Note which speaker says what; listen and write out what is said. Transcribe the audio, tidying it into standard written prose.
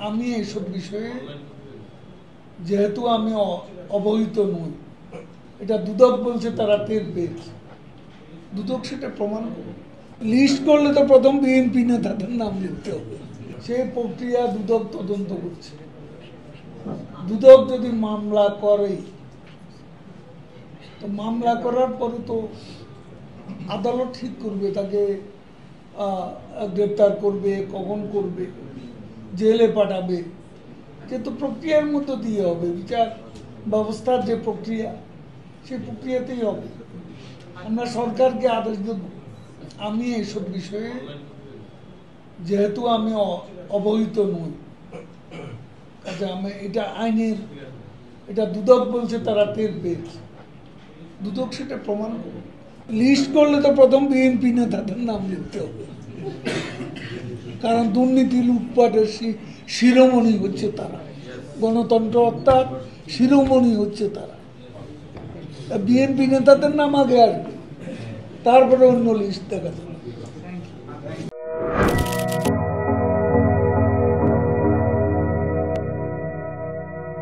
Speaker 1: আমি এইসব বিষয়ে যেহেতু আমি অবহিত নই, এটা দুদক বলছে তারা টের পেয়েছে, দুদক সেটা প্রমাণ করবে। লিস্ট করলে তো প্রথম বিএনপি নেতাদের নাম লিখতে হবে, সেই প্রক্রিয়া দুদক তদন্ত করছে। দুদক যদি মামলা করে, তো মামলা করার পরে তো আদালত ঠিক করবে তাকে গ্রেপ্তার করবে, কখন করবে, জেলে পাঠাবে, কিন্তু প্রক্রিয়ার মধ্য দিয়ে হবে। বিচার ব্যবস্থার যে প্রক্রিয়া, সেই প্রক্রিয়াতেই হবে। আমরা সরকারকে আদেশ দেব। আমি এইসব বিষয়ে যেহেতু আমি অবহিত নই, কাজে আমি এটা আইনের, এটা দুদক বলছে তারা টের পেয়েছে, দুদক সেটা প্রমাণ করবে। লিস্ট করলে তো প্রথম বিএনপি নেতাদের নাম লিখতে হবে, কারণ দুর্নীতি লুটপাটের শিরোমণি হচ্ছে তারা, গণতন্ত্র হত্যার শিরোমণি হচ্ছে তারা। বিএনপি নেতাদের নাম আগে আসবে, তারপরে অন্য লিস্ট দেখা যাবে।